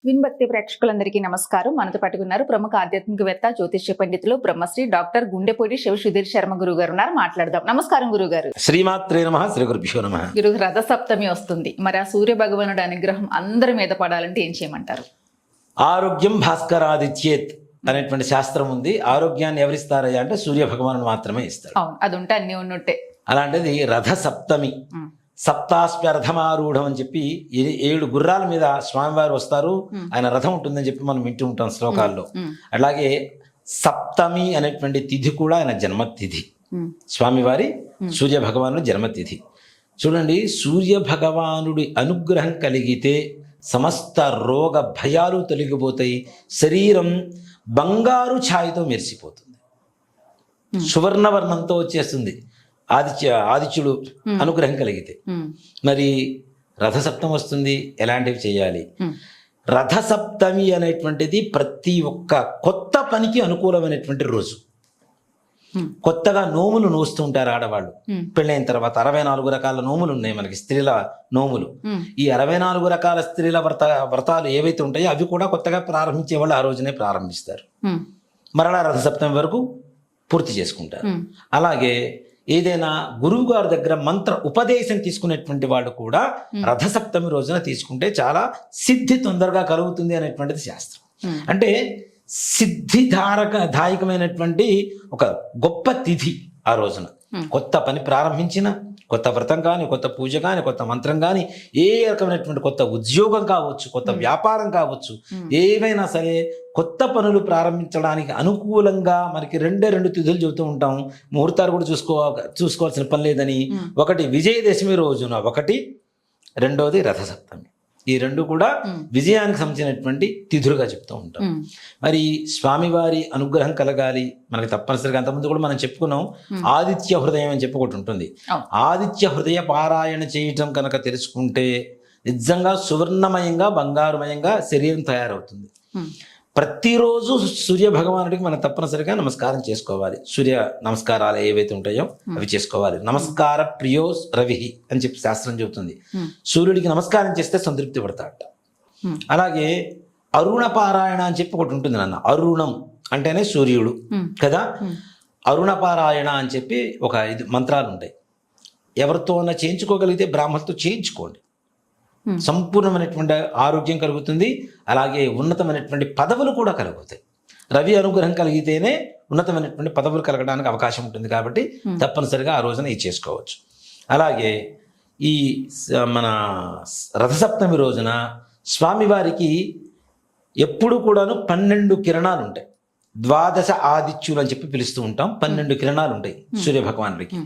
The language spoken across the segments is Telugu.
విన్భక్తి ప్రేక్షకులందరికీ నమస్కారం. మనతో పట్టుకున్నారు ప్రముఖ ఆధ్యాత్మికవేత్త, జ్యోతిష్య పండితులు, బ్రహ్మశ్రీ డాక్టర్ గుండెపూడి శివ సుధీర్ శర్మ గురువు గారు ఉన్నారు. మాట్లాడదాం. నమస్కారం గురుగారు. శ్రీమాత్రే నమః. శ్రీ గురుభ్యో నమః. గురు రథ సప్తమి వస్తుంది. మరి ఆ సూర్య భగవానుడి అనుగ్రహం అందరి మీద పడాలంటే ఏం చేయమంటారు? ఆరోగ్యం భాస్కరాదిత్యేత్ అనేటువంటి శాస్త్రం ఉంది. ఆరోగ్యాన్ని ఎవరిస్తారయ్యా అంటే సూర్య భగవానుడు మాత్రమే ఇస్తాడు. అవును, అది ఉంటే అన్ని ఉన్నట్టే. అలాంటిది రథ సప్తమి, సప్తాస్ప్యరథమారూఢం అని చెప్పి 7 గుర్రాల మీద స్వామివారు వస్తారు. ఆయన రథం ఉంటుందని చెప్పి మనం వింటూ ఉంటాం శ్లోకాల్లో. అలాగే సప్తమి అనేటువంటి తిథి కూడా ఆయన జన్మతిథి. స్వామివారి సూర్య భగవానుడు జన్మతిథి. చూడండి, సూర్య భగవానుడి అనుగ్రహం కలిగితే సమస్త రోగ భయాలు తొలగిపోతాయి. శరీరం బంగారు ఛాయతో మెరిసిపోతుంది, సువర్ణవర్ణంతో వచ్చేస్తుంది. ఆదిత్యుడు అనుగ్రహం కలిగితే. మరి రథసప్తమి వస్తుంది, ఎలాంటివి చేయాలి? రథసప్తమి అనేటువంటిది ప్రతి ఒక్క కొత్త పనికి అనుకూలమైనటువంటి రోజు. కొత్తగా నోములు నోస్తూ ఉంటారు ఆడవాళ్ళు. పెళ్ళైన తర్వాత 64 రకాల నోములు ఉన్నాయి మనకి, స్త్రీల నోములు. ఈ 64 రకాల స్త్రీల వ్రతాలు ఏవైతే ఉంటాయో అవి కూడా కొత్తగా ప్రారంభించే వాళ్ళు ఆ రోజునే ప్రారంభిస్తారు. మరలా రథసప్తమి వరకు పూర్తి చేసుకుంటారు. అలాగే ఏదైనా గురువు గారి దగ్గర మంత్ర ఉపదేశం తీసుకునేటువంటి వాళ్ళు కూడా రథసప్తమి రోజున తీసుకుంటే చాలా సిద్ధి తొందరగా కలుగుతుంది అనేటువంటిది శాస్త్రం. అంటే దాయకమైనటువంటి ఒక గొప్ప తిథి ఆ రోజున. కొత్త పని ప్రారంభించిన, కొత్త వ్రతం కానీ, కొత్త పూజ కానీ, కొత్త మంత్రం కానీ, ఏ రకమైనటువంటి కొత్త ఉద్యోగం కావచ్చు, కొత్త వ్యాపారం కావచ్చు, ఏవైనా సరే కొత్త పనులు ప్రారంభించడానికి అనుకూలంగా మనకి 2 తిథులు చెబుతూ ఉంటాం. ముహూర్తాలు కూడా చూసుకోవాల్సిన పని లేదని. ఒకటి విజయదశమి రోజున, ఒకటి రెండోది రథసప్తమి. ఈ 2 కూడా విజయానికి సంబంధించినటువంటి తిథులుగా చెప్తూ ఉంటాం. మరి స్వామివారి అనుగ్రహం కలగాలి మనకి తప్పనిసరిగా. అంతకుముందు కూడా మనం చెప్పుకున్నాం, ఆదిత్య హృదయం అని చెప్పి ఒకటి ఉంటుంది. ఆదిత్య హృదయ పారాయణ చేయటం కనుక తెలుసుకుంటే నిజంగా సువర్ణమయంగా, బంగారుమయంగా శరీరం తయారవుతుంది. ప్రతిరోజు సూర్య భగవానుడికి మనం తప్పనిసరిగా నమస్కారం చేసుకోవాలి. సూర్య నమస్కారాలు ఏవైతే ఉంటాయో అవి చేసుకోవాలి. నమస్కార ప్రియోస్ రవి అని చెప్పి శాస్త్రం చెబుతుంది. సూర్యుడికి నమస్కారం చేస్తే సంతృప్తి పడతాడట. అలాగే అరుణ పారాయణ అని చెప్పి ఒకటి ఉంటుంది నాన్న. అరుణం అంటేనే సూర్యుడు కదా. అరుణ పారాయణ అని చెప్పి ఒక 5 మంత్రాలు ఉంటాయి. ఎవరితోన చేయించుకోగలిగితే బ్రాహ్మణులతో చేయించుకోండి. సంపూర్ణమైనటువంటి ఆరోగ్యం కలుగుతుంది. అలాగే ఉన్నతమైనటువంటి పదవులు కూడా కలుగుతాయి. రవి అనుగ్రహం కలిగితేనే ఉన్నతమైనటువంటి పదవులు కలగడానికి అవకాశం ఉంటుంది. కాబట్టి తప్పనిసరిగా ఆ రోజున ఇది చేసుకోవచ్చు. అలాగే ఈ మన రథసప్తమి రోజున స్వామివారికి ఎప్పుడు కూడాను 12 కిరణాలు ఉంటాయి. 12 ఆదిత్యులు అని చెప్పి పిలుస్తూ ఉంటాం. 12 కిరణాలు ఉంటాయి సూర్య భగవానుడికి.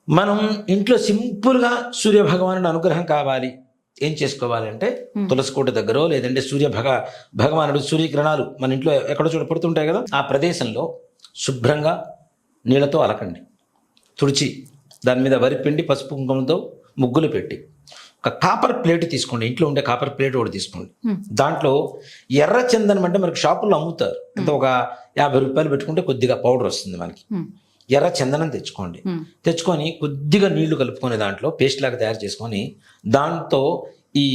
మనం ఇంట్లో సింపుల్గా సూర్య భగవానుడి అనుగ్రహం కావాలి, ఏం చేసుకోవాలంటే తులసికోట దగ్గర లేదంటే భగవానుడు సూర్యకిరణాలు మన ఇంట్లో ఎక్కడో చోట పడుతుంటాయి కదా, ఆ ప్రదేశంలో శుభ్రంగా నీళ్ళతో అలకండి, తుడిచి దాని మీద వరిపిండి పసుపు కుంకుమతో ముగ్గులు పెట్టి ఒక కాపర్ ప్లేట్ తీసుకోండి. ఇంట్లో ఉండే కాపర్ ప్లేట్ ఒకటి తీసుకోండి. దాంట్లో ఎర్ర చందనం అంటే మనకి షాపుల్లో అమ్ముతారు. అంటే ఒక 50 రూపాయలు పెట్టుకుంటే కొద్దిగా పౌడర్ వస్తుంది మనకి. ఎర్ర చందనం తెచ్చుకొని కొద్దిగా నీళ్లు కలుపుకొని దాంట్లో పేస్ట్ లాగా తయారు చేసుకొని దాంతో ఈ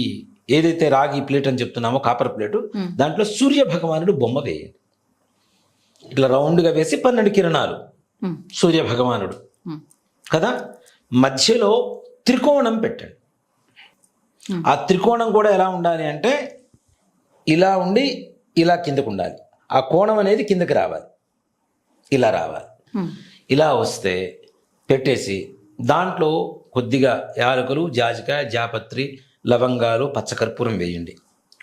ఏదైతే రాగి ప్లేట్ అని చెప్తున్నామో కాపర్ ప్లేటు, దాంట్లో సూర్య భగవానుడు బొమ్మ వేయండి. ఇట్లా రౌండ్గా వేసి 12 కిరణాలు సూర్య భగవానుడు కదా. మధ్యలో త్రికోణం పెట్టండి. ఆ త్రికోణం కూడా ఎలా ఉండాలి అంటే ఇలా ఉండి ఇలా కిందకు ఉండాలి. ఆ కోణం అనేది కిందకి రావాలి, ఇలా రావాలి. ఇలా వస్తే పెట్టేసి దాంట్లో కొద్దిగా యాలకులు, జాజికాయ, జాపత్రి, లవంగాలు, పచ్చకర్పూరం వేయండి.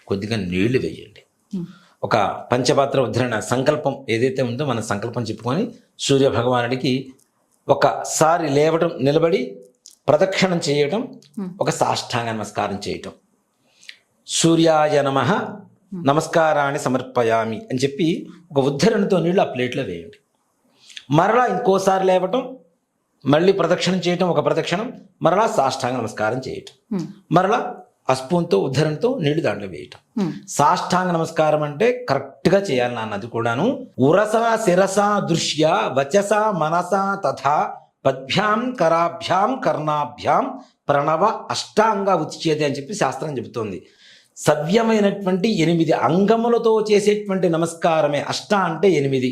కొద్దిగా నీళ్లు వేయండి. ఒక పంచపాత్ర ఉద్ధరణ సంకల్పం ఏదైతే ఉందో మన సంకల్పం చెప్పుకొని సూర్య భగవానుడికి ఒకసారి లేవటం, నిలబడి ప్రదక్షిణం చేయటం, ఒక సాష్టాంగ నమస్కారం చేయటం. సూర్యాయ నమః నమస్కారాన్ని సమర్పయామి అని చెప్పి ఒక ఉద్ధరణతో నీళ్ళు ఆ ప్లేట్లో వేయండి. మరలా ఇంకోసారి లేవటం, మళ్ళీ ప్రదక్షిణం చేయటం, ఒక ప్రదక్షిణం, మరలా సాష్టాంగ నమస్కారం చేయటం, మరలా ఆ స్పూన్తో ఉద్ధరణతో నీళ్లు దాంట్లో వేయటం. సాష్టాంగ నమస్కారం అంటే కరెక్ట్గా చేయాలి నాన్న. అది కూడాను ఉరస శిరస దృశ్య వచస మనస తథా పద్భ్యాం కరాభ్యాం కర్ణాభ్యాం ప్రణవ అష్టాంగ ఉచ్యతే అని చెప్పి శాస్త్రం చెబుతోంది. సవ్యమైనటువంటి 8 అంగములతో చేసేటువంటి నమస్కారమే. అష్ట అంటే 8,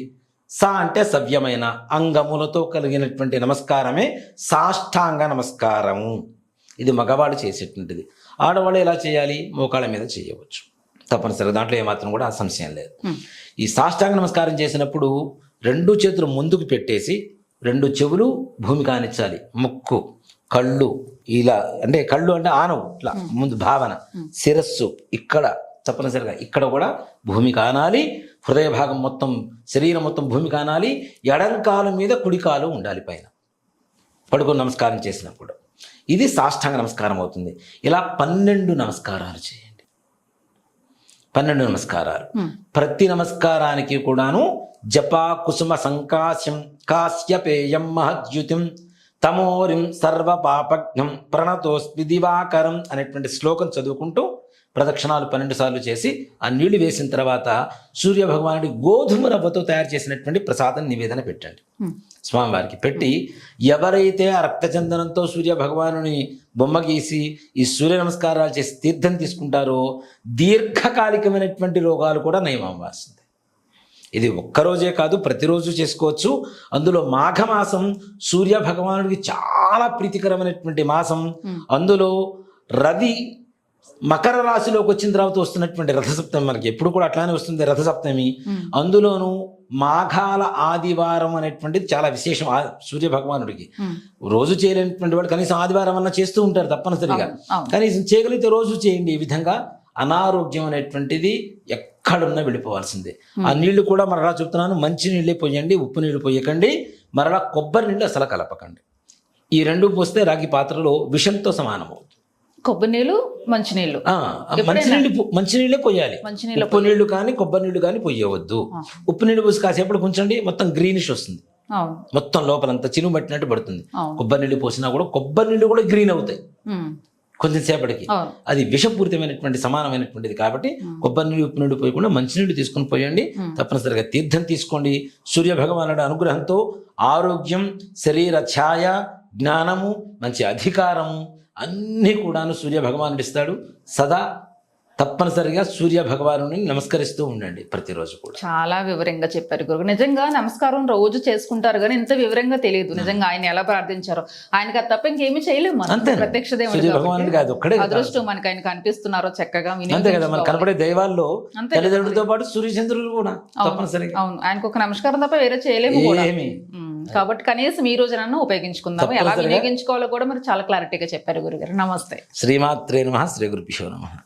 స అంటే సవ్యమైన అంగములతో కలిగినటువంటి నమస్కారమే సాష్టాంగ నమస్కారము. ఇది మగవాళ్ళు చేసేటువంటిది. ఆడవాళ్ళు ఎలా చేయాలి? మోకాళ్ళ మీద చేయవచ్చు తప్పనిసరిగా, దాంట్లో ఏమాత్రం కూడా సంశయం లేదు. ఈ సాష్టాంగ నమస్కారం చేసినప్పుడు 2 చేతులు ముందుకు పెట్టేసి 2 చెవులు భూమి కానిచ్చాలి, ముక్కు, కళ్ళు ఇలా, అంటే కళ్ళు అంటే ఆనవు ఇట్లా ముందు భావన, శిరస్సు ఇక్కడ తప్పనిసరిగా ఇక్కడ కూడా భూమి కానాలి, హృదయ భాగం మొత్తం, శరీరం మొత్తం భూమి కానాలి, ఎడంకాలు మీద కుడికాలు ఉండాలి పైన పడుకొని నమస్కారం చేసినప్పుడు. ఇది సాష్టాంగ నమస్కారం అవుతుంది. ఇలా 12 నమస్కారాలు చేయండి. 12 నమస్కారాలు. ప్రతి నమస్కారానికి కూడాను జపా కుసుమ సంకాశ్యం కాశ్యపేయం మహద్యుతిం తమోరిం సర్వ పాపఘ్నం ప్రణతోస్మి దివాకరం అనేటువంటి శ్లోకం చదువుకుంటూ ప్రదక్షిణాలు 12 సార్లు చేసి ఆ నీళ్లు వేసిన తర్వాత సూర్య భగవానుడి గోధుమ రవ్వతో తయారు చేసినటువంటి ప్రసాదం నివేదన పెట్టండి. స్వామివారికి పెట్టి ఎవరైతే ఆ రక్తచందనంతో సూర్య భగవానుని బొమ్మ గీసి ఈ సూర్య నమస్కారాలు చేసి తీర్థం తీసుకుంటారో దీర్ఘకాలికమైనటువంటి రోగాలు కూడా నయం అవ్వాల్సిందే. ఇది ఒక్కరోజే కాదు, ప్రతిరోజు చేసుకోవచ్చు. అందులో మాఘమాసం సూర్య భగవానుడికి చాలా ప్రీతికరమైనటువంటి మాసం. అందులో రవి మకర రాశిలోకి వచ్చిన తర్వాత వస్తున్నటువంటి రథసప్తమి, మనకి ఎప్పుడు కూడా అట్లానే వస్తుంది రథసప్తమి. అందులోనూ మాఘాల ఆదివారం అనేటువంటిది చాలా విశేషం సూర్య భగవానుడికి. రోజు చేయలేనటువంటి వాడు కనీసం ఆదివారం అన్నా చేస్తూ ఉంటారు తప్పనిసరిగా. కనీసం చేయగలిగితే రోజు చేయండి. ఈ విధంగా అనారోగ్యం అనేటువంటిది ఎక్కడున్నా వెళ్ళిపోవాల్సిందే. ఆ నీళ్లు కూడా మరలా చెప్తున్నాను, మంచి నీళ్ళే పోయండి, ఉప్పు నీళ్లు పోయకండి, మరలా కొబ్బరి నీళ్ళు అసలు కలపకండి. ఈ 2 పోస్తే రాగి పాత్రలో విషంతో సమానం అవుతుంది. కొబ్బరి నీళ్ళు, మంచినీళ్ళు, మంచినీళ్ళే పోయాలి. ఉప్పు నీళ్లు కానీ కొబ్బరి నీళ్లు కానీ పోయవద్దు. ఉప్పు నీళ్ళు పోసి కాసేపటి ఉంచండి, మొత్తం గ్రీనిష్ వస్తుంది, మొత్తం లోపలంతా చినుము పట్టినట్టు పడుతుంది. కొబ్బరి నీళ్ళు పోసినా కూడా కొబ్బరి నీళ్ళు కూడా గ్రీన్ అవుతాయి కొంచెం సేపటికి. అది విషపూరితమైనటువంటి సమానమైనటువంటిది కాబట్టి కొబ్బరి నీళ్ళు ఉప్పు నీళ్ళు పోయకుండా మంచినీళ్ళు తీసుకుని పోయండి. తప్పనిసరిగా తీర్థం తీసుకోండి. సూర్య భగవానుడి అనుగ్రహంతో ఆరోగ్యం, శరీర ఛాయ, జ్ఞానము, మంచి అధికారము అన్నీ కూడాను సూర్య భగవానుడు ఇస్తాడు. సదా తప్పనిసరిగా సూర్య భగవానుని నమస్కరిస్తూ ఉండండి ప్రతిరోజు కూడా. చాలా వివరంగా చెప్పారు గురువు. నిజంగా నమస్కారం రోజు చేసుకుంటారు కానీ ఇంత వివరంగా తెలియదు. నిజంగా ఆయన ఎలా ప్రార్థించారో, ఆయనకి అది తప్ప ఇంకేమీ చేయలేము. అంతే, ప్రత్యక్ష సూర్య భగవానుడు కాదు ఒక్కడే అదృష్టం మనకి ఆయన కనిపిస్తున్నారో చక్కగా. అంతే కదా, మనకు కనపడే దైవాల్లో తల్లిదండ్రులతో పాటు సూర్యచంద్రులు కూడా తప్పనిసరిగా. అవును, ఆయనకు ఒక నమస్కారం తప్ప వేరే చేయలేము కూడా. కాబట్టి కనీసం ఈ రోజునన్నా ఉపయోగించుకుందాము. ఎలా వినియోగించుకోవాలో కూడా మీరు చాలా క్లారిటీగా చెప్పారు గురుగారు. నమస్తే. శ్రీమాత్రే నమః. శ్రీ గురుభ్యో నమః.